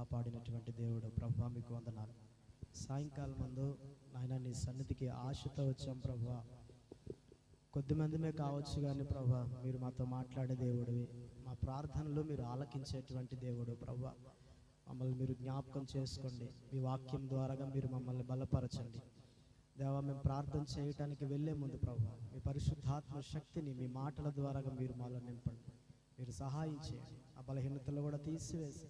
కాపాడినటువంటి దేవుడు. ప్రభువా మీకు వందనాలు. సాయంకాలం ముందు నాయన నీ సన్నిధికి ఆశతో వచ్చాం ప్రభువా. కొద్దిమందిమే కావచ్చు కానీ ప్రభువా మీరు మాతో మాట్లాడే దేవుడివి. మా ప్రార్థనలు మీరు ఆలకించేటువంటి దేవుడు ప్రభువా. మమ్మల్ని మీరు జ్ఞాపకం చేసుకోండి. మీ వాక్యం ద్వారాగా మీరు మమ్మల్ని బలపరచండి దేవా. మేము ప్రార్థన చేయటానికి వెళ్ళే ముందు ప్రభువా మీ పరిశుద్ధాత్మ శక్తిని మీ మాటల ద్వారాగా మీరు మాలో నింపండి. మీరు సహాయం చేయండి. ఆ బలహీనతలు కూడా తీసివేసి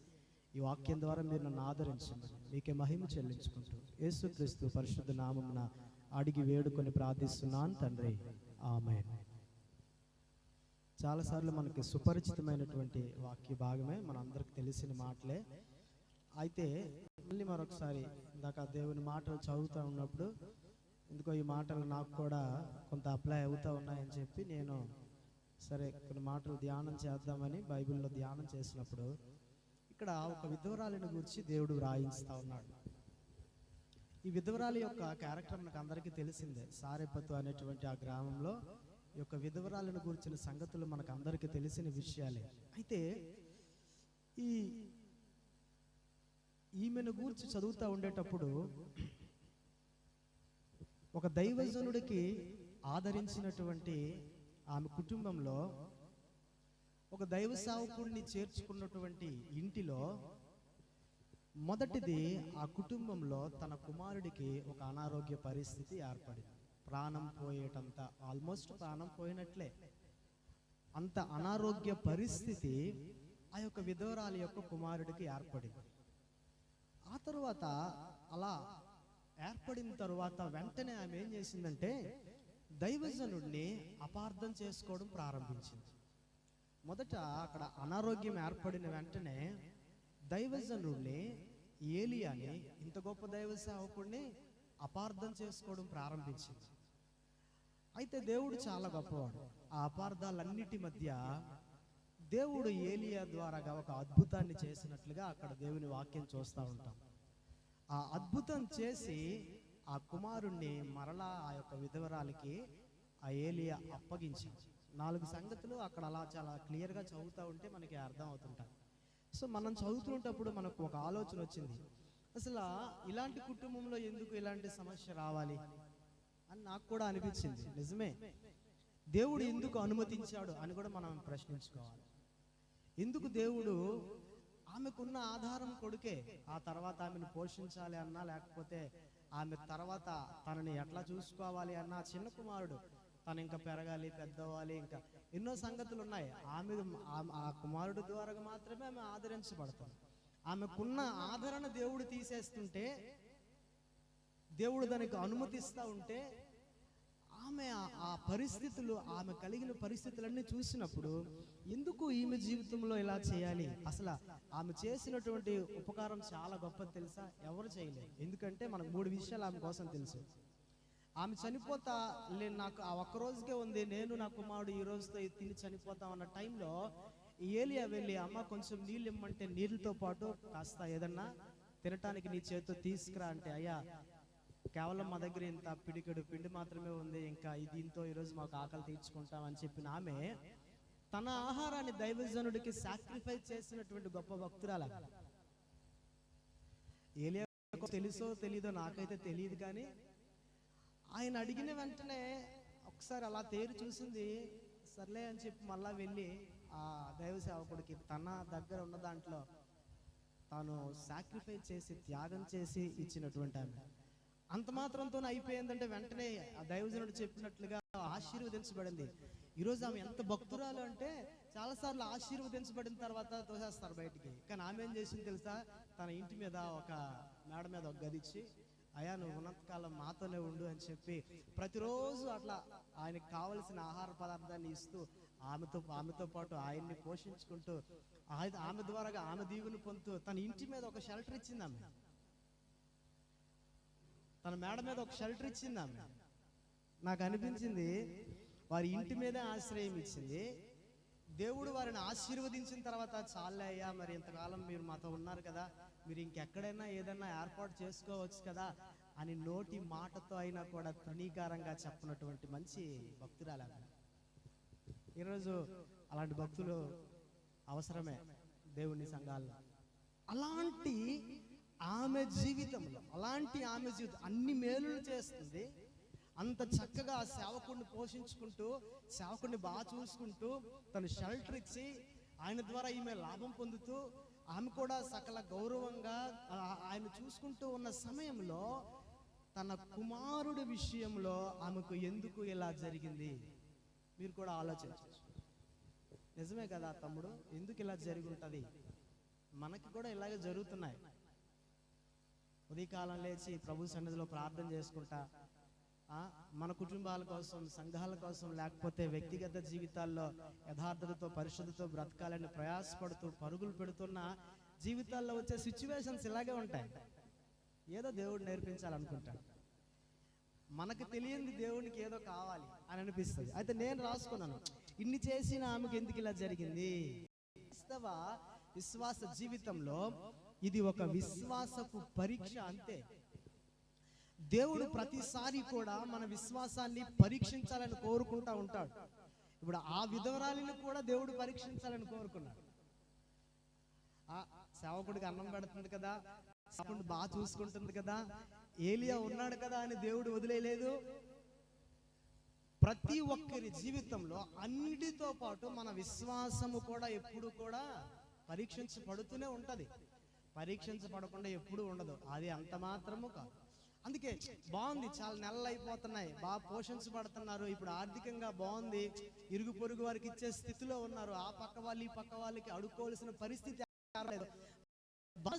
ఈ వాక్యం ద్వారా మీరు నన్ను ఆదరించండి. మీకే మహిమ చెల్లించుకుంటూ యేసుక్రీస్తు పరిశుద్ధ నామమున అడిగి వేడుకొని ప్రార్థిస్తున్నాను తండ్రి, ఆమేన్. చాలాసార్లు మనకి సుపరిచితమైనటువంటి వాక్య భాగమే, మనందరికి తెలిసిన మాటలే. అయితే మళ్ళీ మరొకసారి ఇందాక దేవుని మాటలు చదువుతూ ఉన్నప్పుడు ఎందుకో ఈ మాటలు నాకు కూడా కొంత అప్లై అవుతూ ఉన్నాయని చెప్పి నేను సరే కొన్ని మాటలు ధ్యానం చేద్దామని బైబిల్లో ధ్యానం చేసినప్పుడు ఇక్కడ ఒక విధవరాలిని గురించి దేవుడు వ్రాయిస్తూ ఉన్నాడు. ఈ విధవరాలి యొక్క క్యారెక్టర్ మనకు అందరికీ తెలిసిందే. సారెపతు అనేటువంటి ఆ గ్రామంలో ఈ యొక్క విధవరాలిని గురించిన సంగతులు మనకు అందరికీ తెలిసిన విషయాలే. అయితే ఈమెను గూర్చి చదువుతూ ఉండేటప్పుడు ఒక దైవజనుడికి ఆదరించినటువంటి ఆమె కుటుంబంలో ఒక దైవ సేవకుడిని చేర్చుకున్నటువంటి ఇంటిలో మొదటిది ఆ కుటుంబంలో తన కుమారుడికి ఒక అనారోగ్య పరిస్థితి ఏర్పడింది. ప్రాణం పోయేటంత, ఆల్మోస్ట్ ప్రాణం పోయినట్లే అంత అనారోగ్య పరిస్థితి ఆ యొక్క విధవరాలి యొక్క కుమారుడికి ఏర్పడింది. ఆ తరువాత అలా ఏర్పడిన తరువాత వెంటనే ఆమె ఏం చేసిందంటే దైవజనుడిని అపార్థం చేసుకోవడం ప్రారంభించింది. మొదట అక్కడ అనారోగ్యం ఏర్పడిన వెంటనే దైవజనుడిని, ఏలియాని, ఇంత గొప్ప దైవ సేవకుడిని అపార్థం చేసుకోవడం ప్రారంభించింది. అయితే దేవుడు చాలా గొప్పవాడు. ఆ అపార్థాలన్నిటి మధ్య దేవుడు ఏలియా ద్వారాగా ఒక అద్భుతాన్ని చేసినట్లుగా అక్కడ దేవుని వాక్యం చూస్తూ ఉంటాం. ఆ అద్భుతం చేసి ఆ కుమారుణ్ణి మరలా ఆ యొక్క విధవరాలికి ఆ ఏలియా అప్పగించింది. 4 సంగతులు అక్కడ అలా చాలా క్లియర్గా చదువుతూ ఉంటే మనకి అర్థం అవుతుంటాయి. సో మనం చదువుతున్నప్పుడు మనకు ఒక ఆలోచన వచ్చింది, అసలు ఇలాంటి కుటుంబంలో ఎందుకు ఇలాంటి సమస్య రావాలి అని నాకు కూడా అనిపించింది. నిజమే, దేవుడు ఎందుకు అనుమతించాడు అని కూడా మనం ప్రశ్నించుకోవాలి. ఎందుకు దేవుడు ఆమెకున్న ఆధారం కొడుకే, ఆ తర్వాత ఆమెను పోషించాలి అన్నా, లేకపోతే ఆమె తర్వాత తనని ఎట్లా చూసుకోవాలి అన్నా, చిన్న కుమారుడు తను ఇంకా పెరగాలి, పెద్దవ్వాలి, ఇంకా ఎన్నో సంగతులు ఉన్నాయి. ఆ కుమారుడు ద్వారా మాత్రమే ఆమె ఆదరించబడుతుంది. ఆమెకున్న ఆదరణ దేవుడు తీసేస్తుంటే, దేవుడు దానికి అనుమతిస్తూ ఉంటే, ఆమె ఆ పరిస్థితులు, ఆమె కలిగిన పరిస్థితులన్నీ చూసినప్పుడు ఎందుకు ఈమె జీవితంలో ఇలా చేయాలి? అసలు ఆమె చేసినటువంటి ఉపకారం చాలా గొప్పది తెలుసా? ఎవరు చేయలేదు. ఎందుకంటే మనకు 3 విషయాలు ఆమె కోసం తెలుసు. ఆమె చనిపోతా నాకు ఆ ఒక్క రోజుకే ఉంది, నేను నా కుమారుడు ఈ రోజుతో తిని చనిపోతాం అన్న టైంలో ఏలియా వెళ్ళి, అమ్మ కొంచెం నీళ్ళు ఇమ్మంటే నీళ్ళతో పాటు కాస్త ఏదన్నా తినటానికి నీ చేతితో తీసుకురా అంటే, అయ్యా కేవలం మా దగ్గర ఇంత పిడికెడు పిండి మాత్రమే ఉంది, ఇంకా దీంతో ఈరోజు మాకు ఆకలి తీర్చుకుంటామని చెప్పిన ఆమె తన ఆహారాన్ని దైవజనుడికి సాక్రిఫైస్ చేసినటువంటి గొప్ప భక్తురాలు. ఏలియా తెలుసో తెలీదో నాకైతే తెలియదు, కానీ ఆయన అడిగిన వెంటనే ఒకసారి అలా తేరు చూసింది. సర్లే అని చెప్పి మళ్ళా వెళ్ళి ఆ దైవ సేవకుడికి తన దగ్గర ఉన్న దాంట్లో తాను సాక్రిఫైస్ చేసి, త్యాగం చేసి ఇచ్చినటువంటి ఆమె. అంత మాత్రంతోనే అయిపోయిందంటే వెంటనే ఆ దైవజనుడు చెప్పినట్లుగా ఆశీర్వదించబడింది. ఈరోజు ఆమె ఎంత భక్తురాలు అంటే చాలాసార్లు ఆశీర్వదించబడిన తర్వాత తోసేస్తారు బయటికి. కానీ ఆమె ఏం చేసింది తెలుసా? తన ఇంటి మీద ఒక మేడ మీద ఒక గది ఇచ్చి, అయ్యా నువ్వు ఉన్నంతకాలం మాతోనే ఉండు అని చెప్పి ప్రతిరోజు అట్లా ఆయనకు కావలసిన ఆహార పదార్థాన్ని ఇస్తూ ఆమెతో పాటు ఆయన్ని పోషించుకుంటూ ఆమె ద్వారాగా ఆమె దీవుని పొందుతూ తన ఇంటి మీద ఒక షెల్టర్ ఇచ్చింది. ఆమె తన మేడ మీద ఒక షెల్టర్ ఇచ్చింది. ఆమె నాకు అనిపించింది వారి ఇంటి మీదే ఆశ్రయం ఇచ్చింది. దేవుడు వారిని ఆశీర్వదించిన తర్వాత, చాలే అయ్యా మరి ఇంతకాలం మీరు మాతో ఉన్నారు కదా, మీరు ఇంకెక్కడైనా ఏదైనా ఏర్పాటు చేసుకోవచ్చు కదా అని నోటి మాటతో అయినా కూడా తృణీకారంగా చెప్పినటువంటి మంచి భక్తురాలు. ఈరోజు అలాంటి భక్తులు అవసరమే దేవుని సంఘాల్లో. అలాంటి ఆమె జీవితంలో అన్ని మేలులు చేస్తుంది. అంత చక్కగా ఆ సేవకుడిని పోషించుకుంటూ, సేవకుడిని బాగా చూసుకుంటూ, తను షెల్టర్ ఇచ్చి ఆయన ద్వారా ఈమె లాభం పొందుతూ, ఆమె కూడా సకల గౌరవంగా ఆయన చూసుకుంటూ ఉన్న సమయంలో తన కుమారుడి విషయంలో ఆమెకు ఎందుకు ఇలా జరిగింది? మీరు కూడా ఆలోచించవచ్చు. నిజమే కదా తమ్ముడు, ఎందుకు ఇలా జరిగి ఉంటుంది? మనకి కూడా ఇలాగే జరుగుతున్నాయి. ఉదయకాలం లేచి ప్రభు సన్నిధిలో ప్రార్థన చేసుకుంటా, మన కుటుంబాల కోసం, సంఘాల కోసం, లేకపోతే వ్యక్తిగత జీవితాల్లో యథార్థతతో పరిశుద్ధతో బ్రతకాలని ప్రయాసపడుతూ పరుగులు పెడుతున్న జీవితాల్లో వచ్చే సిచ్యువేషన్స్ ఇలాగే ఉంటాయి. ఏదో దేవుడు నేర్పించాలనుకుంటాడు, మనకు తెలియంది దేవునికి ఏదో కావాలి అని అనిపిస్తుంది. అయితే నేను రాసుకున్నాను, ఇన్ని చేసిన ఆమెకు ఎందుకు ఇలా జరిగింది? క్రైస్తవ విశ్వాస జీవితంలో ఇది ఒక విశ్వాసపు పరీక్ష అంతే. దేవుడు ప్రతిసారి కూడా మన విశ్వాసాన్ని పరీక్షించాలని కోరుకుంటా ఉంటాడు. ఇప్పుడు ఆ విధవరాలిని కూడా దేవుడు పరీక్షించాలని కోరుకున్నాడు. ఆ సేవకుడికి అన్నం పెడుతుంది కదా, సేవకుడిని బాగా చూసుకుంటుంది కదా, ఏలియా ఉన్నాడు కదా అని దేవుడు వదిలేయలేదు. ప్రతి ఒక్కరి జీవితంలో అన్నిటితో పాటు మన విశ్వాసము కూడా ఎప్పుడు కూడా పరీక్షించబడుతూనే ఉంటది. పరీక్షించబడకుండా ఎప్పుడు ఉండదు. అది అంత మాత్రము కాదు. అందుకే బాగుంది, చాలా నెలలు అయిపోతున్నాయి, బాగా పోషించబడుతున్నారు, ఇప్పుడు ఆర్థికంగా బాగుంది, ఇరుగు పొరుగు వారికి ఇచ్చే స్థితిలో ఉన్నారు, ఆ పక్క వాళ్ళు ఈ పక్క వాళ్ళకి అడుక్కోవాల్సిన పరిస్థితి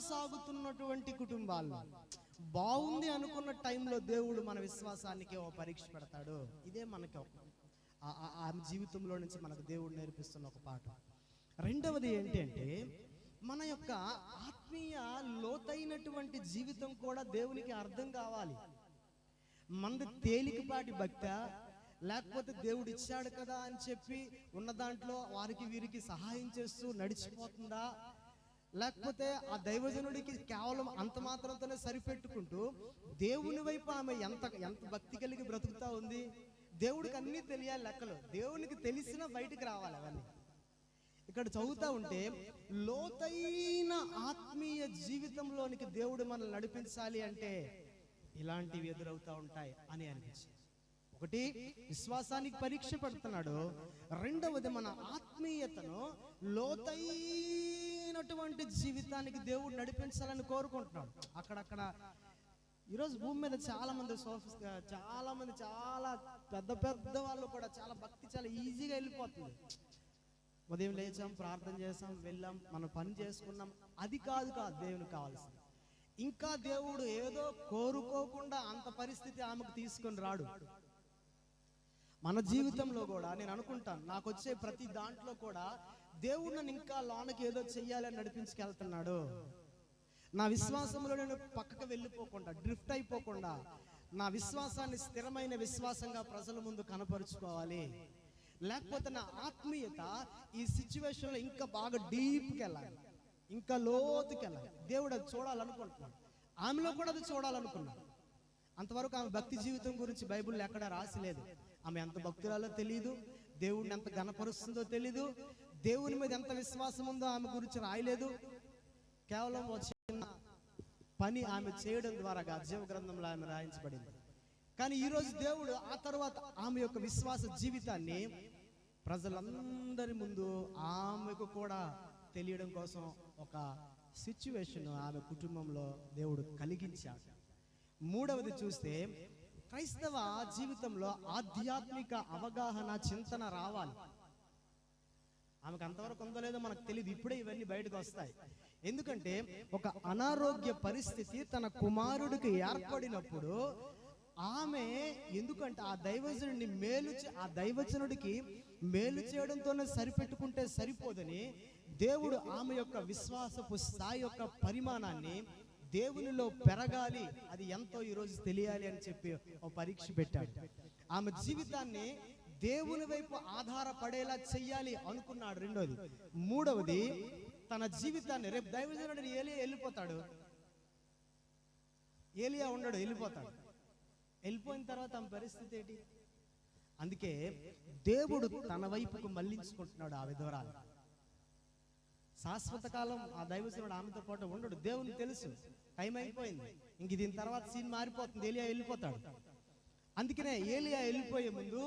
సాగుతున్నటువంటి కుటుంబాల్లో బాగుంది అనుకున్న టైంలో దేవుడు మన విశ్వాసానికి ఓ పరీక్ష పెడతాడు. ఇదే మనకి ఆమె జీవితంలో నుంచి మనకు దేవుడు నేర్పిస్తున్న ఒక పాఠం. రెండవది ఏంటి అంటే, మన యొక్క ఆత్మీయ లోతైనటువంటి జీవితం కూడా దేవునికి అర్థం కావాలి. మనది తేలికపాటి భక్తి, లేకపోతే దేవుడు ఇచ్చాడు కదా అని చెప్పి ఉన్న దాంట్లో వారికి వీరికి సహాయం చేస్తూ నడిచిపోతుందా, లేకపోతే ఆ దైవజనుడికి కేవలం అంత మాత్రంతోనే సరిపెట్టుకుంటూ దేవుని వైపు ఆమె ఎంత భక్తి కలిగి బ్రతుకుతా ఉంది? దేవుడికి అన్నీ తెలియాలి లెక్కలు, దేవునికి తెలిసిన బయటికి రావాలి అవన్నీ. ఇక్కడ చదువుతా ఉంటే లోతైన ఆత్మీయ జీవితంలోనికి దేవుడు మనల్ని నడిపించాలి అంటే ఇలాంటివి ఎదురవుతా ఉంటాయి అని అనిపించింది. ఒకటి, విశ్వాసానికి పరీక్ష పెడుతున్నాడు. రెండవది, మన ఆత్మీయతను లోతైనటువంటి జీవితానికి దేవుడు నడిపించాలని కోరుకుంటున్నాడు. అక్కడక్కడ ఈరోజు భూమి మీద చాలా మంది చాలా పెద్ద పెద్ద వాళ్ళు కూడా చాలా భక్తి చాలా ఈజీగా వెళ్ళిపోతుంది. ఉదయం లేచాం, ప్రార్థన చేసాం, వెళ్ళాం, మనం పని చేసుకున్నాం, అది కాదు దేవునికి కావాల్సింది. ఇంకా దేవుడు ఏదో కోరుకోకుండా అంత పరిస్థితి ఆమెకు తీసుకొని రాడు. మన జీవితంలో కూడా నేను అనుకుంటాను, నాకు వచ్చే ప్రతి దాంట్లో కూడా దేవుడు నన్ను ఇంకా లోనకి ఏదో చెయ్యాలని నడిపించుకెళ్తున్నాడు. నా విశ్వాసంలో నేను పక్కకు వెళ్ళిపోకుండా, డ్రిఫ్ట్ అయిపోకుండా, నా విశ్వాసాన్ని స్థిరమైన విశ్వాసంగా ప్రజల ముందు కనపరుచుకోవాలి. లేకపోతే నా ఆత్మీయత ఈ సిచ్యువేషన్లో ఇంకా బాగా డీప్కి వెళ్ళాలి, ఇంకా లోతుకి వెళ్ళాలి. దేవుడు అది చూడాలనుకుంటున్నాడు. ఆమెలో కూడా అది చూడాలనుకున్నాడు. అంతవరకు ఆమె భక్తి జీవితం గురించి బైబిల్లో ఎక్కడ రాసిలేదు. ఆమె ఎంత భక్తురాలో తెలియదు, దేవుడిని ఎంత ఘనపరుస్తుందో తెలీదు, దేవుని మీద ఎంత విశ్వాసం ఉందో ఆమె గురించి రాయలేదు. కేవలం ఒక చిన్న పని ఆమె చేయడం ద్వారా జీవ గ్రంథంలో ఆమె రాయించబడింది. కానీ ఈరోజు దేవుడు ఆ తర్వాత ఆమె యొక్క విశ్వాస జీవితాన్ని ప్రజలందరి ముందు ఆమెకు కూడా తెలియడం కోసం ఒక సిచ్యువేషన్ ఆమె కుటుంబంలో దేవుడు కలిగించాడు. మూడవది చూస్తే, క్రైస్తవ జీవితంలో ఆధ్యాత్మిక అవగాహన, చింతన రావాలి. ఆమెకు అంతవరకు ఉందో లేదో మనకు తెలియదు, ఇప్పుడే ఇవన్నీ బయటకు వస్తాయి. ఎందుకంటే ఒక అనారోగ్య పరిస్థితి తన కుమారుడికి ఏర్పడినప్పుడు ఆమె, ఎందుకంటే ఆ దైవజనుడికి మేలు చేయడంతోనే సరిపెట్టుకుంటే సరిపోదని దేవుడు ఆమె యొక్క విశ్వాసపు స్థాయి యొక్క పరిమాణాన్ని దేవునిలో పెరగాలి, అది ఎంతో ఈరోజు తెలియాలి అని చెప్పి ఒక పరీక్ష పెట్టాడు. ఆమె జీవితాన్ని దేవుని వైపు ఆధారపడేలా చెయ్యాలి అనుకున్నాడు. రెండోది. మూడవది, తన జీవితాన్ని, రేపు దైవజనుడు వెళ్ళిపోతాడు, ఏలియా ఉండడు, వెళ్ళిపోయిన తర్వాత ఆమె పరిస్థితి ఏంటి? అందుకే దేవుడు తన వైపుకు మళ్లించుకుంటున్నాడు ఆ విధవరాలు. శాశ్వత కాలం ఆ దైవజనుడు ఆమెతో పాటు ఉండడు. దేవునికి తెలుసు టైం అయిపోయింది, ఇంక దీని తర్వాత సీన్ మారిపోతుంది, ఏలియా వెళ్ళిపోతాడు. అందుకనే ఏలియా వెళ్ళిపోయే ముందు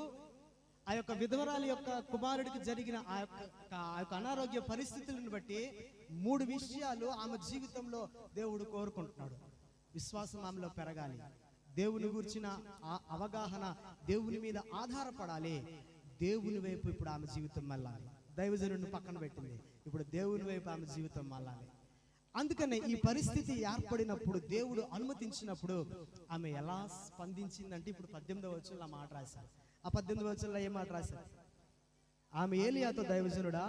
ఆ యొక్క విధవరాలి యొక్క కుమారుడికి జరిగిన ఆ యొక్క అనారోగ్య పరిస్థితులను బట్టి 3 విషయాలు ఆమె జీవితంలో దేవుడు కోరుకుంటున్నాడు. విశ్వాసం ఆమెలో పెరగాలి, దేవుని గురించిన అవగాహన దేవుని మీద ఆధారపడాలి, దేవుని వైపు ఇప్పుడు ఆమె జీవితం మళ్ళాలి. దైవజనుడిని పక్కన పెట్టింది, ఇప్పుడు దేవుని వైపు ఆమె జీవితం మళ్ళాలి. అందుకనే ఈ పరిస్థితి ఏర్పడినప్పుడు దేవుడు అనుమతించినప్పుడు ఆమె ఎలా స్పందించిందంటే ఇప్పుడు 18వ వచనంలో మాట రాశారు. ఆ 18వ వచనంలో ఏ మాట రాశారు? ఆమె ఏలియాతో, దైవజనుడా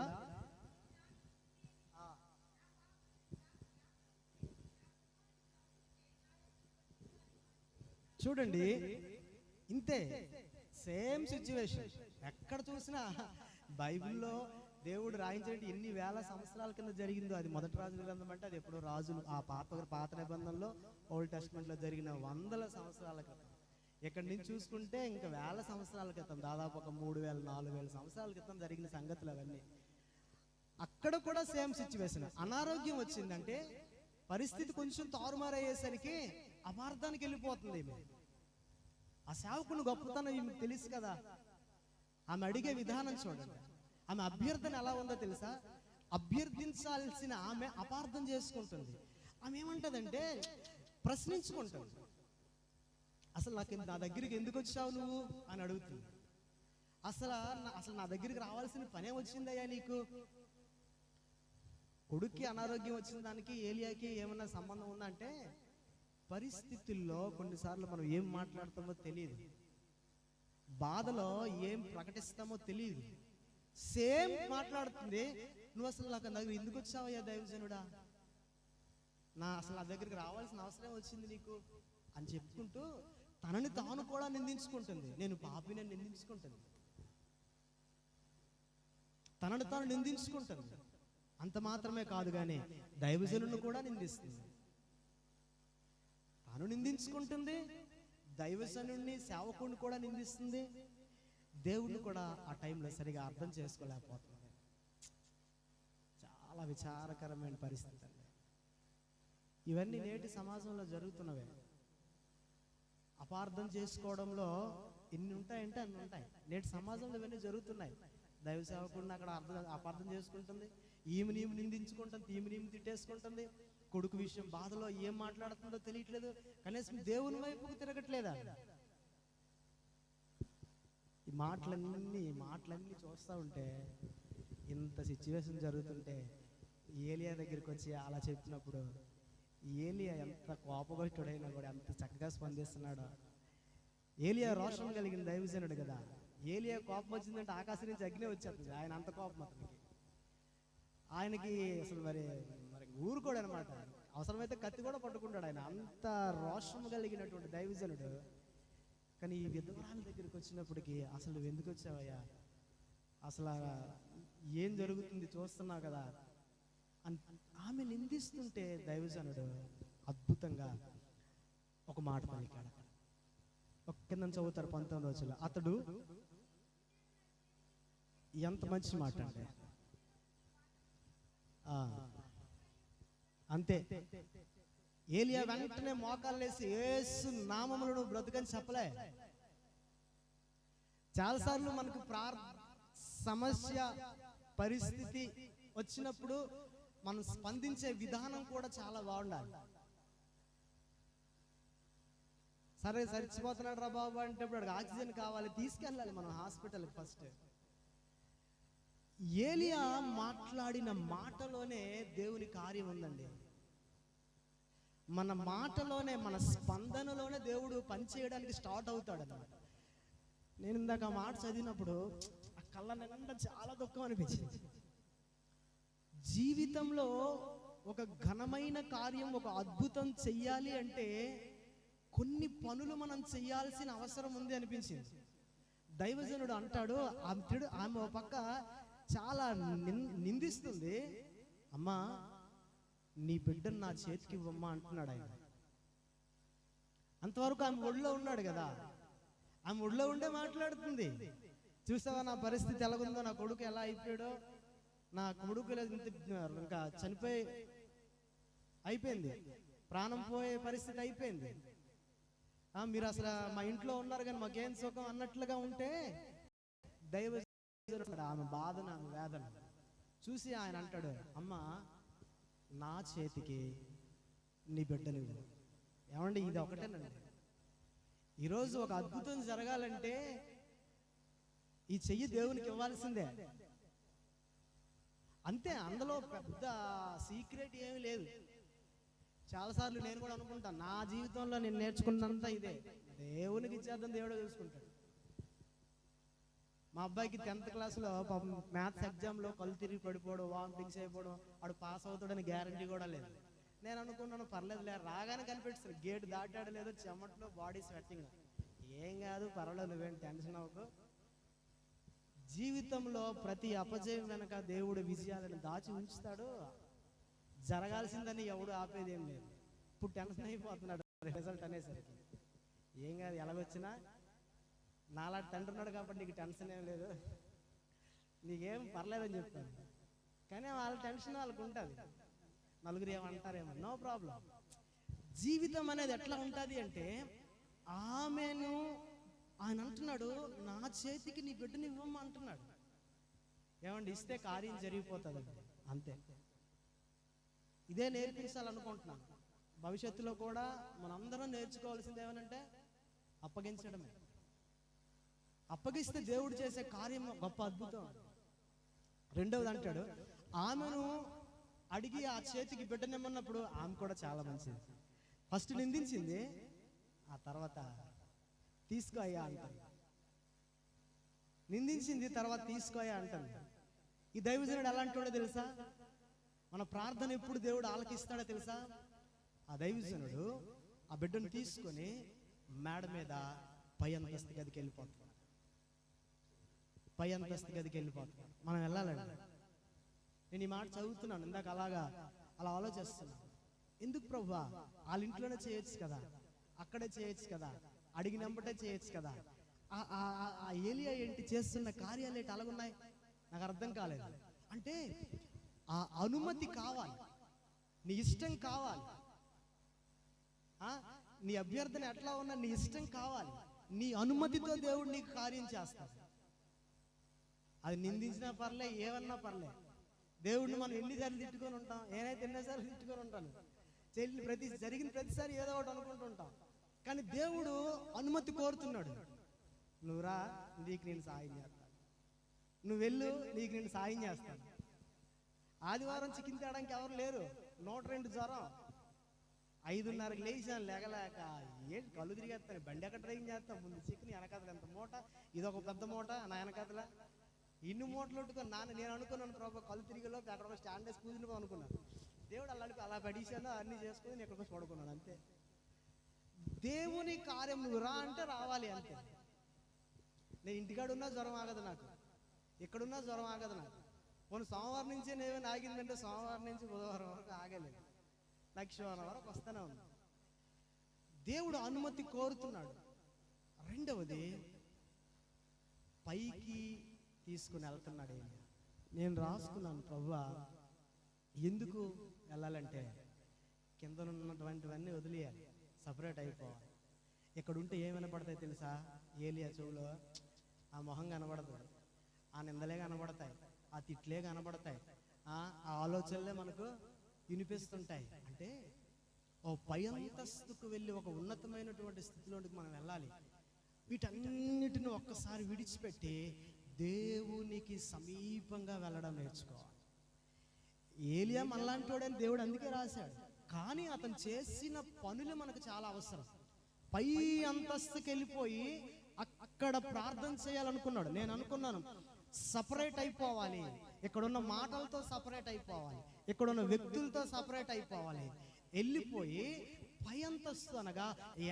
చూడండి, ఇంతే సేమ్ సిచ్యువేషన్. ఎక్కడ చూసినా బైబిల్లో దేవుడు రాయించినట్టు ఎన్ని వేల సంవత్సరాల కింద జరిగిందో, అది మొదటి రాజుల గ్రంథం అంటే అది ఎప్పుడో రాజులు ఆ పాత నిబంధనలో ఓల్డ్ టెస్ట్మెంట్లో జరిగిన వందల సంవత్సరాల క్రితం. ఇక్కడి నుంచి చూసుకుంటే ఇంకా వేల సంవత్సరాల క్రితం, దాదాపు ఒక 3000 4000 సంవత్సరాల క్రితం జరిగిన సంగతులు అవన్నీ. అక్కడ కూడా సేమ్ సిచ్యువేషన్. అనారోగ్యం వచ్చిందంటే పరిస్థితి కొంచెం తారుమారయ్యేసరికి అపార్థానికి వెళ్ళిపోతుంది. ఆ సేవకుని గొప్పతనం ఈమెకు తెలుసు కదా. ఆమె అడిగే విధానం చూడండి, ఆమె అభ్యర్థన ఎలా ఉందో తెలుసా? అభ్యర్థించాల్సిన ఆమె అపార్థం చేసుకుంటుంది. ఆమె ఏమంటదంటే ప్రశ్నించుకుంటుంది. అసలు నా దగ్గరికి ఎందుకు వచ్చావు నువ్వు అని అడుగుతుంది. అసలు నా దగ్గరికి రావాల్సిన పనే వచ్చిందయ్యా నీకు? కొడుక్కి అనారోగ్యం వచ్చిన దానికి ఏలియాకి ఏమన్నా సంబంధం ఉందంటే, పరిస్థితుల్లో కొన్నిసార్లు మనం ఏం మాట్లాడతామో తెలియదు, బాధలో ఏం ప్రకటిస్తామో తెలియదు. సేమ్ మాట్లాడుతుంది. నువ్వు అసలు నా దగ్గర ఎందుకు వచ్చావయ్యా దైవజనుడా? అసలు నా దగ్గరికి రావాల్సిన అవసరం వచ్చింది నీకు అని చెప్పుకుంటూ తనని తాను కూడా నిందించుకుంటుంది. నేను పాపిని నిందించుకుంటుంది, తనని తాను నిందించుకుంటుంది. అంత మాత్రమే కాదు కానీ దైవజనులను కూడా నిందిస్తుంది. తాను నిందించుకుంటుంది, దైవజనుడిని సేవకుడిని కూడా నిందిస్తుంది. దేవుడిని కూడా ఆ టైంలో సరిగా అర్థం చేసుకోలేకపోతుంది. చాలా విచారకరమైన పరిస్థితి అండి. ఇవన్నీ నేటి సమాజంలో జరుగుతున్నవే. అపార్థం చేసుకోవడంలో ఎన్ని ఉంటాయంటే అన్ని ఉంటాయి. నేటి సమాజంలో ఇవన్నీ జరుగుతున్నాయి. దైవ సేవకుడిని అక్కడ అపార్థం చేసుకుంటుంది, ఈమెని నిందించుకుంటుంది, ఈమెని తిట్టేసుకుంటుంది. కొడుకు విషయం బాధలో ఏం మాట్లాడుతుందో తెలియట్లేదు, కనీసం దేవుని వైపుకు తిరగట్లేదా? ఈ మాటలన్నీ చూస్తూ ఉంటే, ఇంత సిచ్యువేషన్ జరుగుతుంటే ఏలియా దగ్గరికి వచ్చి అలా చెప్పినప్పుడు ఏలియా ఎంత కోపగొట్టుడైనా కూడా ఎంత చక్కగా స్పందిస్తున్నాడో. ఏలియా రోషం కలిగిన దైవజనుడు కదా. ఏలియా కోపం వచ్చిందంటే ఆకాశం నుంచి అగ్ని వచ్చేస్తుంది. ఆయన అంత కోపం ఆయనకి అసలు మరి ఊరుకోడు అనమాట. అవసరమైతే కత్తి కూడా పట్టుకుంటాడు ఆయన, అంత రోషం కలిగినటువంటి దైవజనుడు. కానీ ఈ విధవరాల దగ్గరికి వచ్చినప్పటికీ అసలు నువ్వు ఎందుకు వచ్చావయ్యా, అసలు ఏం జరుగుతుంది చూస్తున్నావు కదా అని ఆమె నిందిస్తుంటే దైవజనుడు అద్భుతంగా ఒక మాట పలికాడు. ఒక కింద చదువుతారు 19వ వచనంలో. అతడు ఎంత మంచి మాట అంటే అంతే. ఏలియా వెంటనే మోకాలు వేసి యేసు నామములో నువ్వు బ్రతుకని చెప్పలే. చాలాసార్లు మనకు సమస్య పరిస్థితి వచ్చినప్పుడు మనం స్పందించే విధానం కూడా చాలా బాగుండాలి. సరే చచ్చిపోతున్నాడు రా బాబు అంటే ఇప్పుడు ఆక్సిజన్ కావాలి, తీసుకెళ్ళాలి మనం హాస్పిటల్కి ఫస్ట్. ఏలియా మాట్లాడిన మాటలోనే దేవుని కార్యం ఉందండి. మన మాటలోనే, మన స్పందనలోనే దేవుడు పనిచేయడానికి స్టార్ట్ అవుతాడు అన్నమాట. నేను ఇందాక ఆ మాట చదివినప్పుడు ఆ కళ్ళ నిండా చాలా దుఃఖం అనిపించింది. జీవితంలో ఒక ఘనమైన కార్యం, ఒక అద్భుతం చెయ్యాలి అంటే కొన్ని పనులు మనం చెయ్యాల్సిన అవసరం ఉంది అనిపించింది. దైవజనుడు అంటాడు, ఆమె ఒక పక్క చాలా నిందిస్తుంది. అమ్మా నీ బిడ్డను నా చేతికి ఇవ్వమ్మా అంటున్నాడు ఆయన. అంతవరకు ఆమె ఒళ్ళో ఉన్నాడు కదా, ఆమె ఒళ్ళో ఉండే మాట్లాడుతుంది. చూసావా నా పరిస్థితి ఎలాగుందో, నా కొడుకు ఎలా అయిపోయాడో, నా కొడుకు ఇంకా చనిపోయి అయిపోయింది, ప్రాణం పోయే పరిస్థితి అయిపోయింది. మీరు అసలు మా ఇంట్లో ఉన్నారు కానీ మాకేం సుఖం అన్నట్లుగా ఉంటే దైవ ఆమె బాధను, ఆమె వేదన చూసి ఆయన అంటాడు, అమ్మ నా చేతికి నీ బిడ్డని. ఏమండి, ఇది ఒకటేనండి. ఈరోజు ఒక అద్భుతం జరగాలంటే ఈ చెయ్యి దేవునికి ఇవ్వాల్సిందే, అంతే. అందులో పెద్ద సీక్రెట్ ఏమీ లేదు. చాలాసార్లు నేను కూడా అనుకుంటాను, నా జీవితంలో నేను నేర్చుకున్నంతా ఇదే, దేవునికి ఇచ్చేద్దాం, దేవుడే చూసుకుంటాడు. మా అబ్బాయికి 10th క్లాస్లో మ్యాథ్స్ ఎగ్జామ్లో కళ్ళు తిరిగి పడిపోవడం, వామిటింగ్స్ అయిపోవడం, వాడు పాస్ అవుతాడని గ్యారంటీ కూడా లేదు. నేను అనుకున్నాను పర్లేదులే, రాగానే కనిపెట్టాను, గేట్ దాటాడు లేదో, చెమట్లో బాడీ స్వెట్టింగ్, ఏం కాదు పర్వాలేదు, నువ్వేం టెన్షన్ అవ్వకు. జీవితంలో ప్రతి అపజయం వెనక దేవుడు విజయాలను దాచి ఉంచుతాడు. జరగాల్సిందని ఎవడు ఆపేది ఏం లేదు. ఇప్పుడు టెన్షన్ అయిపోతున్నాడు రిజల్ట్ అనేసరికి. ఏం కాదు, ఎలాగొచ్చినా నాలా తండ్రి ఉన్నాడు కాబట్టి నీకు టెన్షన్ ఏం లేదు, నీకేం పర్లేదని చెప్తాను. కానీ వాళ్ళ టెన్షన్ వాళ్ళకు ఉంటుంది, నలుగురు ఏమంటారేమో, నో ప్రాబ్లం. జీవితం అనేది ఎట్లా ఉంటుంది అంటే, ఆమెను ఆయన అంటున్నాడు, నా చేతికి నీ బిడ్డని ఇవ్వమ్మా అంటున్నాడు. ఏమండి, ఇస్తే కార్యం జరిగిపోతుంది అంతే. ఇదే నేర్పించాలనుకుంటున్నాను. భవిష్యత్తులో కూడా మనందరం నేర్చుకోవాల్సింది ఏమనంటే అప్పగించడమే. అప్పగిస్తే దేవుడు చేసే కార్యం గొప్ప అద్భుతం. రెండవది అంటాడు, ఆమెను అడిగి ఆ చేతికి బిడ్డనిమ్మన్నప్పుడు ఆమె కూడా చాలా మంచిది. ఫస్ట్ నిందించింది, ఆ తర్వాత తీసుకో అయ్యా అంటాను. నిందించింది, తర్వాత తీసుకో అయ్యా అంటాను. ఈ దైవజనుడు ఎలాంటి తెలుసా? మన ప్రార్థన ఎప్పుడు దేవుడు ఆలకిస్తాడో తెలుసా? ఆ దైవజనుడు ఆ బిడ్డను తీసుకొని మేడ మీద పై అంతస్తు గదికి వెళ్ళిపోతాడు. పై అంతస్తు గదికి వెళ్ళిపోతాడు. మనం వెళ్ళాలండి. నేను ఈ మాట చదువుతున్నాను, ఇందాక అలా ఆలోచిస్తున్నాను. ఎందుకు ప్రభువా, వాళ్ళ ఇంట్లోనే చేయొచ్చు కదా, అక్కడే చేయొచ్చు కదా, అడిగినంబటే చేయొచ్చు కదా. ఆ ఏలియా ఏంటి చేస్తున్న కార్యాలు ఏంటి అలాగున్నాయి? నాకు అర్థం కాలేదు. అంటే ఆ అనుమతి కావాలి, నీ ఇష్టం కావాలి. నీ అభ్యర్థన ఎట్లా ఉన్నా నీ ఇష్టం కావాలి, నీ అనుమతితో దేవుడు నీకు కార్యం చేస్తాడు. అది నిందించినా పర్లే, ఏమన్నా పర్లే. దేవుడిని మనం ఎన్నిసార్లు తిట్టుకొని ఉంటాం, నేనైతే ఎన్నిసార్లు తిట్టుకొని ఉంటాను. జరిగిన ప్రతిసారి ఏదో ఒకటి అనుకుంటుంటాం. కానీ దేవుడు అనుమతి కోరుతున్నాడు. నువ్వు రా, నీకు నేను సాయం చేస్తాను, నువ్వు వెళ్ళు, నీకు నేను సాయం చేస్తాను. ఆదివారం చికెన్ తేడానికి ఎవరు లేరు, 102 జ్వరం, 5:30కి లేచాను, లేగలేక ఏంటి కళ్ళు తిరిగేస్తాను, బండి ఎక్కడ డ్రైవింగ్ చేస్తాను, ముందు చికెన్ వెనకతలు ఎంత మూట, ఇదొక పెద్ద మూట, నా వెనకతల ఇన్ని మూటలు పెట్టుకొని నేను అనుకున్నాను ప్రభు, కళ్ళు తిరిగేలోపు అక్కడ ఒక స్టాండ్ వేసి కూర్చుని అనుకున్నాను. దేవుడు అలా పడేసాను, అన్నీ చేసుకుని నేను ఎక్కడికి పడుకున్నాను అంతే. దేవుని కార్యం నువ్వు రా అంటే రావాలి అంతే. నేను ఇంటికాడ ఉన్నా జ్వరం ఆగదు నాకు, ఎక్కడున్నా జ్వరం ఆగదు నాకు. కొన్ని సోమవారం నుంచే నేను ఆగిందంటే సోమవారం నుంచి బుధవారం వరకు ఆగలేదు, లక్ష్మీవారం వరకు వస్తూనే ఉంది. దేవుడు అనుమతి కోరుతున్నాడు. రెండవది, పైకి తీసుకుని వెళ్తున్నాడు. నేను రాసుకున్నాను, ప్రభువా ఎందుకు వెళ్ళాలంటే కింద ఉన్నటువంటివన్నీ వదిలేయాలి, సపరేట్ అయిపోవాలి. ఇక్కడ ఉంటే ఏం వినపడతాయి తెలుసా? ఏలియా చెవులో ఆ మొహం కనబడదు, ఆ నిందలే కనబడతాయి, ఆ తిట్లే కనబడతాయి, ఆ ఆలోచనలే మనకు వినిపిస్తుంటాయి. అంటే ఓ పై అంతస్తుకు వెళ్ళి ఒక ఉన్నతమైనటువంటి స్థితిలోకి మనం వెళ్ళాలి. వీటన్నిటిని ఒక్కసారి విడిచిపెట్టి దేవునికి సమీపంగా వెళ్ళడం నేర్చుకోవాలి. ఏలియా మనలాంటి వాడని దేవుడు అందుకే రాశాడు. కానీ అతను చేసిన పనులు మనకు చాలా అవసరం. పై అంతస్తుకి వెళ్ళిపోయి అక్కడ ప్రార్థన చేయాలనుకున్నాడు. నేను అనుకున్నాను, సపరేట్ అయిపోవాలి, ఇక్కడున్న మాటలతో సపరేట్ అయిపోవాలి, ఇక్కడున్న వ్యక్తులతో సపరేట్ అయిపోవాలి. వెళ్ళిపోయి పై అంతస్తు అనగా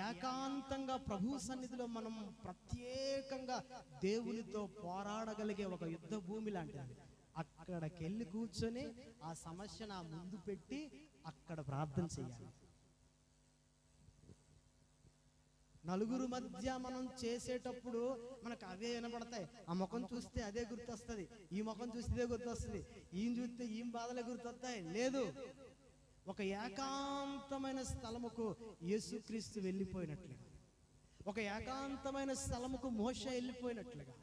ఏకాంతంగా ప్రభు సన్నిధిలో మనం ప్రత్యేకంగా దేవునితో పోరాడగలిగే ఒక యుద్ధ భూమి లాంటిది. అక్కడికి వెళ్ళి కూర్చొని ఆ సమస్య నా ముందు పెట్టి అక్కడ ప్రార్థన చేయాలి. నలుగురు మధ్య మనం చేసేటప్పుడు మనకు అవే వినపడతాయి. ఆ ముఖం చూస్తే అదే గుర్తొస్తుంది, ఈ ముఖం చూస్తే ఇదే గుర్తొస్తుంది, ఈయన చూస్తే ఈయన బాధలే గుర్తొస్తాయి. లేదు, ఒక ఏకాంతమైన స్థలముకు యేసుక్రీస్తు వెళ్ళిపోయినట్లుగా, ఒక ఏకాంతమైన స్థలముకు మోషే వెళ్ళిపోయినట్లుగా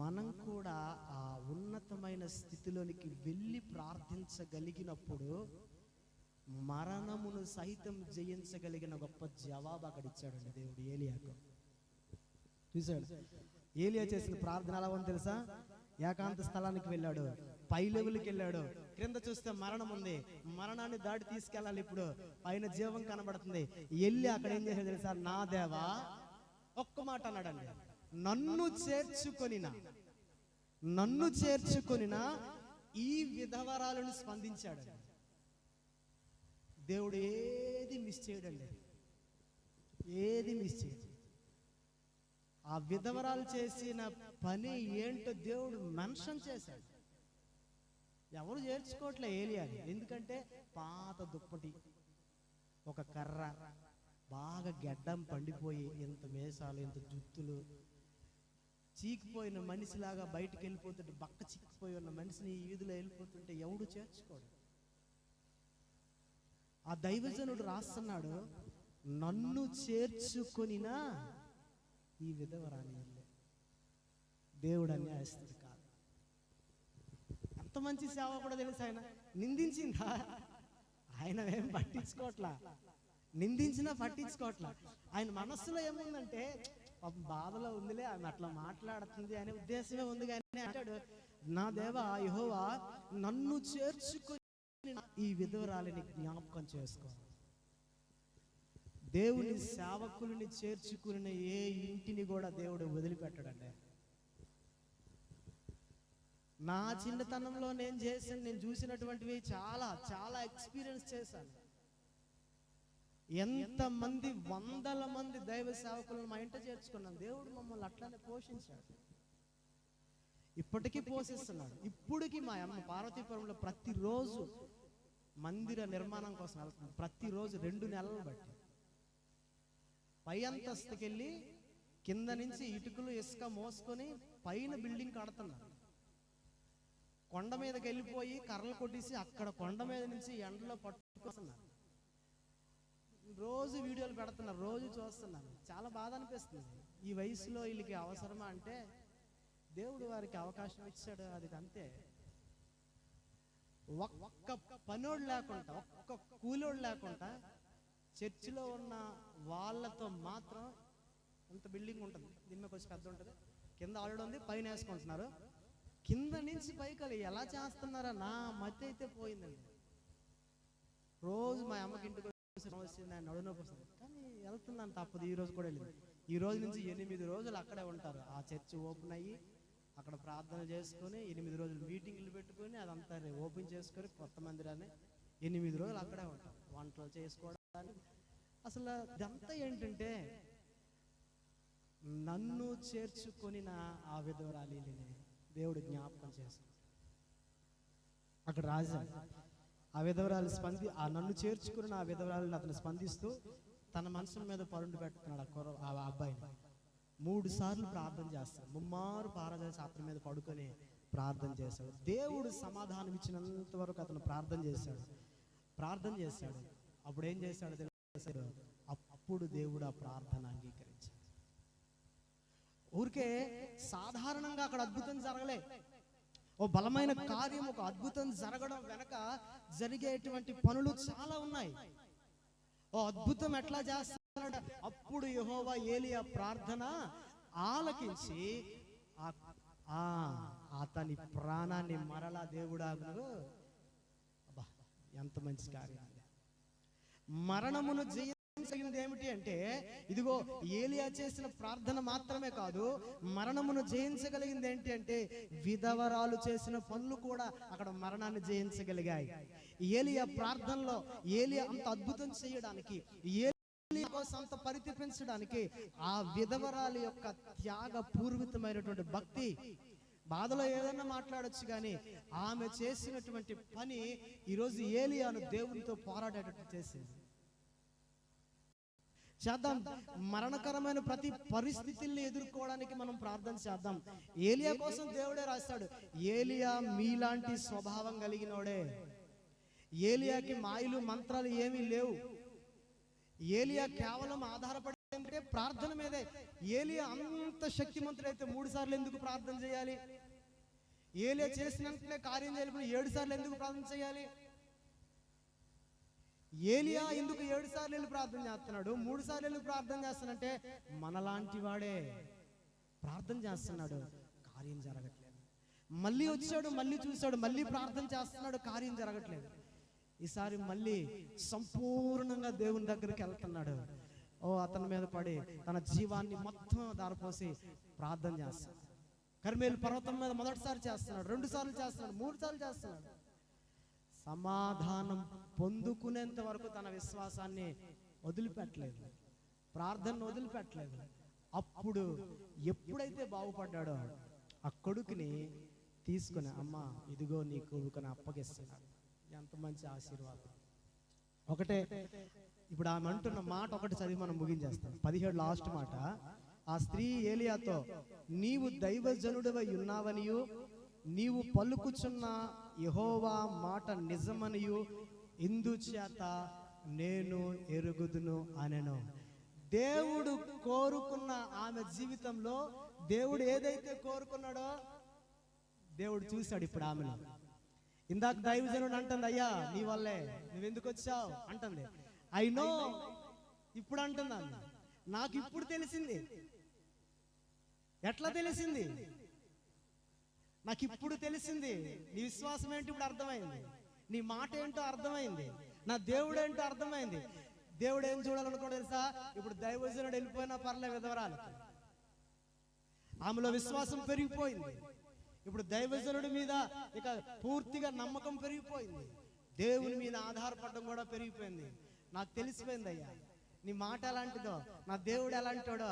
మనం కూడా ఆ ఉన్నతమైన స్థితిలోనికి వెళ్ళి ప్రార్థించగలిగినప్పుడు మరణమును సైతం జయించగలిగిన గొప్ప జవాబు అక్కడ ఇచ్చాడండి దేవుడు ఏలియాకు. చూశాడు ఏలియా చేసిన ప్రార్థన ఎలా ఉంది తెలుసా? ఏకాంత స్థలానికి వెళ్ళాడు, పై లెవెల్కి వెళ్ళాడు. క్రింద చూస్తే మరణం ఉంది, మరణాన్ని దాటి తీసుకెళ్ళాలి. ఇప్పుడు పైన జీవం కనబడుతుంది. వెళ్ళి అక్కడ ఏం చేశాడు తెలుసా? నా దేవా, ఒక్క మాట అన్నాడండి, నన్ను చేర్చుకొనిన ఈ విధవరాలను స్పందించాడు. దేవుడు ఏది మిస్ చేయడండి, ఏది మిస్ చేయడు. ఆ విధవరాలు చేసిన పని ఏంటో దేవుడు మెన్షన్ చేశాడు. ఎవరు చేర్చుకోవట్లే ఏలియాని. ఎందుకంటే పాత దుప్పటి, ఒక కర్ర, బాగా గెడ్డం పండిపోయి, ఎంత మేసాలు, ఎంత జుత్తులు, చీకిపోయిన మనిషిలాగా బయటికి వెళ్ళిపోతుంటే, బక్క చిక్కిపోయి ఉన్న మనిషిని ఈ వీధిలో వెళ్ళిపోతుంటే ఎవడు చేర్చుకోడు. ఆ దైవజనుడు రాస్తున్నాడు, నన్ను చేర్చుకొనినా ఈ విధవరాని. దేవుడు అన్యాయస్తుడు కాదు. ఎంత మంచి సేవ కూడా తెలుసు. ఆయన నిందించిందా? ఆయన ఏం పట్టించుకోవట్లా, నిందించినా పట్టించుకోవట్లా. ఆయన మనస్సులో ఏముందంటే, బాధలో ఉందిలే, ఆమె అట్లా మాట్లాడుతుంది అనే ఉద్దేశమే ఉంది. కానీ అంటాడు, నా దేవా యెహోవా, నన్ను చేర్చుకొని ఈ విధవరాలిని జ్ఞాపకం చేసుకో. దేవుని సేవకుల్ని చేర్చుకున్న ఏ ఇంటిని కూడా దేవుడు వదిలిపెట్టడండి. నా చిన్నతనంలో నేను చూసినటువంటివి చాలా చాలా ఎక్స్పీరియన్స్ చేశాను. ఎంతమంది వందల మంది దైవ సేవకులను మా ఇంట చేర్చుకున్నాం. దేవుడు మమ్మల్ని అట్లానే పోషించాడు, ఇప్పటికీ పోషిస్తున్నాడు. ఇప్పటికీ మా అమ్మ పార్వతీపురంలో ప్రతిరోజు మందిర నిర్మాణం కోసం వెళ్తుంది. ప్రతిరోజు 2 నెలలు బట్టి పై అంతస్తుకి వెళ్ళి కింద నుంచి ఇటుకలు ఇసుక మోసుకొని పైన బిల్డింగ్ కడుతున్నారు. కొండ మీదకి వెళ్ళిపోయి కర్రలు కొట్టేసి అక్కడ కొండ మీద నుంచి ఎండలో పట్టుకొస్తున్నారు. రోజు వీడియోలు పెడుతున్నారు, రోజు చూస్తున్నాను. చాలా బాధ అనిపిస్తుంది. ఈ వయసులో వీళ్ళకి అవసరమా అంటే దేవుడు వారికి అవకాశం ఇచ్చాడు, అది అంతే. ఒక్క పనోడు లేకుండా, ఒక్క కూలోడు లేకుండా చర్చిలో ఉన్న వాళ్ళతో మాత్రం ఇంత బిల్డింగ్ ఉంటుంది. దీని మీద కొంచెం పెద్ద ఉంటుంది, కింద ఆల్రెడీ ఉంది, పైన వేసుకుంటున్నారు. కింద నుంచి పైకి ఎలా చేస్తున్నారా నా మధ్య అయితే పోయిందండి. రోజు మా అమ్మకి ఇంటికి వచ్చింది, ఆయన నడునొప్పి వస్తుంది, కానీ వెళ్తుందని తప్పదు. ఈ రోజు కూడా వెళ్ళింది. ఈ రోజు నుంచి 8 రోజులు అక్కడే ఉంటారు. ఆ చర్చి ఓపెన్ అయ్యి అక్కడ ప్రార్థన చేసుకొని 8 రోజులు మీటింగ్లు పెట్టుకొని అదంతా ఓపెన్ చేసుకొని కొత్త మందిరాన్ని 8 రోజులు అక్కడే ఉంటారు, వంటలు చేసుకోవడానికి. అసలు ఇదంతా ఏంటంటే, నన్ను చేర్చుకొనిన ఆ విధవరాలిని దేవుడు జ్ఞాపకం చేస్తాడు. అక్కడ రాజా ఆ విధవరాలు ఆ నన్ను చేర్చుకున్న ఆ విధవరాలను అతను స్పందిస్తూ తన మనసు మీద పరుండి పెట్టుకున్నాడు. ఆ అబ్బాయిని 3 సార్లు ప్రార్థన చేస్తాడు. ముమ్మారు పారదేశ అతని మీద పడుకొని ప్రార్థన చేశాడు. దేవుడు సమాధానం ఇచ్చినంత వరకు అతను ప్రార్థన చేశాడు. అప్పుడు ఏం చేశాడు తెలుసు? అప్పుడు దేవుడు ఆ ప్రార్థన అంగీకరించాడు. ఊరికే సాధారణంగా అక్కడ అద్భుతం జరగలే. ఓ బలమైన కార్యం, ఒక అద్భుతం జరగడం వెనక జరిగేటువంటి పనులు చాలా ఉన్నాయి. ఓ అద్భుతం ఎట్లా చేస్తాడు? అప్పుడు యెహోవా ఏలియా ప్రార్థన ఆలకించి అతని ప్రాణాన్ని మరలా దేవుడాగును. అబ్బా, ఎంత మంచి కార్యం! మరణమును జయించగలిగింది ఏమిటి అంటే, ఇదిగో ఏలియా చేసిన ప్రార్థన మాత్రమే కాదు, మరణమును జయించగలిగింది ఏంటి అంటే, విధవరాలు చేసిన పనులు కూడా అక్కడ మరణాన్ని జయించగలిగాయి. ఏలియా ప్రార్థనలో ఏలియా అంత అద్భుతం చేయడానికి, ఏలియా కోసం అంత పరితపించడానికి ఆ విధవరాలు యొక్క త్యాగ పూర్వితమైనటువంటి భక్తి, బాధలో ఏదైనా మాట్లాడొచ్చు కానీ ఆమె చేసినటువంటి పని ఈరోజు ఏలియాను దేవునితో పోరాడేటట్టు చేసింది. చేద్దాం. మరణకరమైన ప్రతి పరిస్థితుల్ని ఎదుర్కోవడానికి మనం ప్రార్థన చేద్దాం. ఏలియా కోసం దేవుడే రాస్తాడు, ఏలియా మీలాంటి స్వభావం కలిగినోడే. ఏలియాకి మాయలు మంత్రాలు ఏమీ లేవు. ఏలియా కేవలం ఆధారపడి అంటే ప్రార్థన మీదే. ఏలియా అంత శక్తిమంతుడైతే 3 సార్లు ఎందుకు ప్రార్థన చేయాలి? ఏలియా చేసినంతనే కార్యం చేయాలి, 7 సార్లు ఎందుకు ప్రార్థన చేయాలి? ఏలియా ఎందుకు 7 సార్లు వెళ్ళి ప్రార్థన చేస్తున్నాడు, 3 సార్లు వెళ్ళి ప్రార్థన చేస్తానంటే మనలాంటి వాడే ప్రార్థన చేస్తున్నాడు, కార్యం జరగట్లేదు. మళ్ళీ వచ్చాడు, మళ్ళీ చూశాడు, మళ్ళీ ప్రార్థన చేస్తున్నాడు, కార్యం జరగట్లేదు. ఈసారి మళ్ళీ సంపూర్ణంగా దేవుని దగ్గరికి వెళ్తున్నాడు. అతని మీద పడి తన జీవాన్ని మొత్తం దారిపోసి ప్రార్థన చేస్తాడు. కర్మేలు పర్వతం మీద మొదటిసారి చేస్తున్నాడు, 2 సార్లు చేస్తున్నాడు, 3 సార్లు చేస్తున్నాడు. సమాధానం పొందుకునేంత వరకు తన విశ్వాసాన్ని వదిలిపెట్టలేదు, ప్రార్థనను వదిలిపెట్టలేదు. అప్పుడు ఎప్పుడైతే బాగుపడ్డాడో ఆ కొడుకుని తీసుకుని, అమ్మ ఇదిగో నీ కొడుకుని అప్పగిస్తున్నాడు. ఎంత మంచి ఆశీర్వాదం. ఒకటే ఇప్పుడు ఆమె అంటున్న మాట ఒకటి చదివి మనం ముగించేస్తాం. 17 లాస్ట్ మాట. ఆ స్త్రీ ఏలియాతో, నీవు దైవజనుడివై ఉన్నావనియు నీవు పలుకుచున్న యెహోవా మాట నిజమనియు ఇందుచేత నేను ఎరుగుదును అనెను. దేవుడు కోరుకున్న ఆమె జీవితంలో దేవుడు ఏదైతే కోరుకున్నాడో దేవుడు చూశాడు ఇప్పుడు ఆమెను. ఇందాక దైవజనుడు అంటుంది, అయ్యా నీ వల్లే, నువ్వెందుకు వచ్చావు అంటుంది. ఐ నో, ఇప్పుడు అంటుంది ఆమె, నాకు ఇప్పుడు తెలిసింది. ఎట్లా తెలిసింది? నాకు ఇప్పుడు తెలిసింది. నీ విశ్వాసం ఏంటి ఇప్పుడు అర్థమైంది, నీ మాట ఏంటో అర్థమైంది, నా దేవుడు ఏంటో అర్థమైంది. దేవుడు ఏం చూడాలనుకోండి తెలుసా? ఇప్పుడు దైవజనుడు వెళ్ళిపోయినా పర్లే విధవరాలు, ఆమెలో విశ్వాసం పెరిగిపోయింది. ఇప్పుడు దైవజనుడి మీద ఇక పూర్తిగా నమ్మకం పెరిగిపోయింది, దేవుని మీద ఆధారపడడం కూడా పెరిగిపోయింది. నాకు తెలిసిపోయింది అయ్యా నీ మాట ఎలాంటిదో, నా దేవుడు ఎలాంటోడో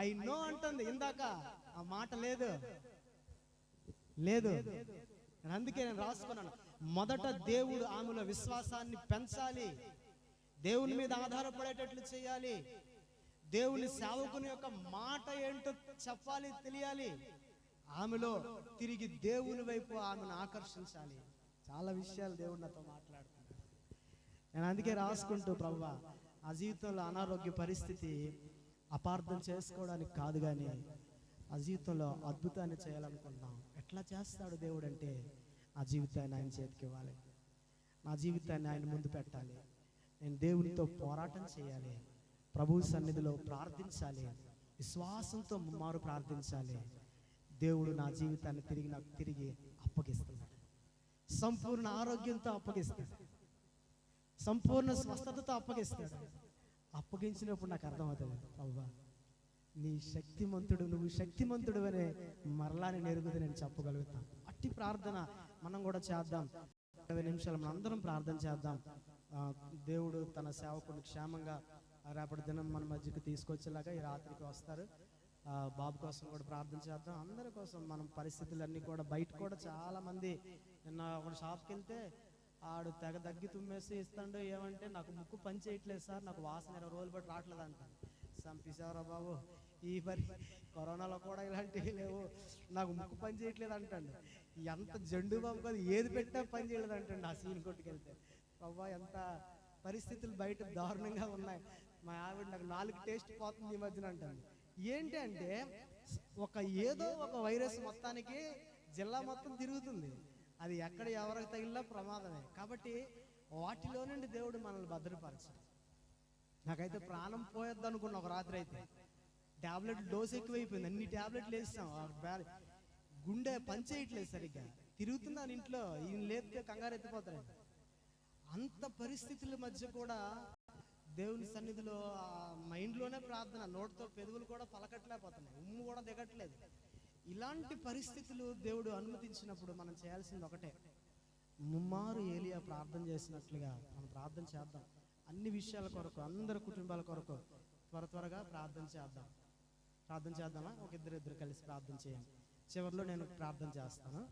ఐ నో అంటుంది. ఇందాక ఆ మాట లేదు. అందుకే నేను రాసుకున్నాను, మొదట దేవుడు ఆమెలో విశ్వాసాన్ని పెంచాలి, దేవుని మీద ఆధారపడేటట్లు చేయాలి, దేవుని సేవకుని యొక్క మాట ఏంటో చెప్పాలి, తెలియాలి. ఆమెలో తిరిగి దేవుని వైపు ఆమెను ఆకర్షించాలి. చాలా విషయాలు దేవుడు నాతో మాట్లాడుతున్నాడు. నేను అందుకే రాసుకుంటూ, ప్రభువా ఆ జీవితంలో అనారోగ్య పరిస్థితి అపార్థం చేసుకోవడానికి కాదు, కానీ ఆ జీవితంలో అద్భుతాన్ని చేయాలనుకుంటున్నాం. ఎట్లా చేస్తాడు దేవుడు అంటే, ఆ జీవితాన్ని ఆయన చేతికి ఇవ్వాలి, నా జీవితాన్ని ఆయన ముందు పెట్టాలి, నేను దేవునితో పోరాటం చేయాలి, ప్రభు సన్నిధిలో ప్రార్థించాలి, విశ్వాసంతో ముమ్మారు ప్రార్థించాలి. దేవుడు నా జీవితాన్ని నాకు తిరిగి అప్పగిస్తున్నాడు, సంపూర్ణ ఆరోగ్యంతో అప్పగిస్తాడు, సంపూర్ణ స్వస్థతతో అప్పగిస్తాడు. అప్పగించినప్పుడు నాకు అర్థమవుతుంది, అవ్వా నీ శక్తిమంతుడు, నువ్వు శక్తిమంతుడు అనే మరలా నేను ఎరుగుది నేను చెప్పగలుగుతాను. అట్టి ప్రార్థన మనం కూడా చేద్దాం. 20 నిమిషాలు మనం అందరం ప్రార్థన చేద్దాం. దేవుడు తన సేవకుని క్షేమంగా రేపటి దినం మన మధ్యకి తీసుకొచ్చేలాగా ఈ రాత్రికి వస్తారు. బాబు కోసం కూడా ప్రార్థన చేద్దాం. అందరి కోసం మనం పరిస్థితులన్నీ కూడా, బయట కూడా చాలా మంది, నిన్న ఒక షాప్కి వెళ్తే ఆడు తెగ దగ్గి తుమ్మేసి ఇస్తాడు. ఏమంటే నాకు ముక్కు పని చేయట్లేదు సార్, నాకు వాసన 20 రోజులు బట్టి రావట్లేదు అంట. చంపేశారా బాబు, ఈ మరి కరోనాలో కూడా ఇలాంటివి లేవు, నాకు ముక్కు పని చేయట్లేదు అంటాడు. ఎంత జండు బాబు కాదు, ఏది పెట్టా పని చేయలేదు అంటండి ఆ సీన్ కొట్టుకెళ్తే. బాబా ఎంత పరిస్థితులు బయట దారుణంగా ఉన్నాయి. మా ఆవిడ నాకు 4 టేస్ట్ పోతుంది ఈ మధ్యన అంటాను. ఏంటి అంటే ఏదో ఒక వైరస్ మొత్తానికి జిల్లా మొత్తం తిరుగుతుంది, అది ఎక్కడ ఎవరికి తగిలినా ప్రమాదమే. కాబట్టి వాటిలో నుండి దేవుడు మనల్ని భద్రపరచాలి. నాకైతే ప్రాణం పోయొద్దు అనుకున్న ఒక రాత్రి అయితే, టాబ్లెట్ డోస్ ఎక్కువైపోయింది, అన్ని టాబ్లెట్లు వేస్తాం, గుండె పని చేయట్లేదు సరిగ్గా, తిరుగుతున్నాను ఇంట్లో, ఈయన లేపితే కంగారు ఎత్తిపోతారు. అంత పరిస్థితుల మధ్య కూడా దేవుని సన్నిధిలో మైండ్లోనే ప్రార్థన, నోటితో పెదవులు కూడా పలకట్లేకపోతున్నాయి, ఉమ్ము కూడా దిగట్లేదు. ఇలాంటి పరిస్థితులు దేవుడు అనుమతించినప్పుడు మనం చేయాల్సింది ఒకటే, ముమ్మారు ఏలియా ప్రార్థన చేసినట్లుగా మనం ప్రార్థన చేద్దాం. అన్ని విషయాల కొరకు, అందరి కుటుంబాల కొరకు త్వరగా ప్రార్థన చేద్దామా? ఒక ఇద్దరు కలిసి ప్రార్థన చేయండి. చివరిలో నేను ప్రార్థన చేస్తాను.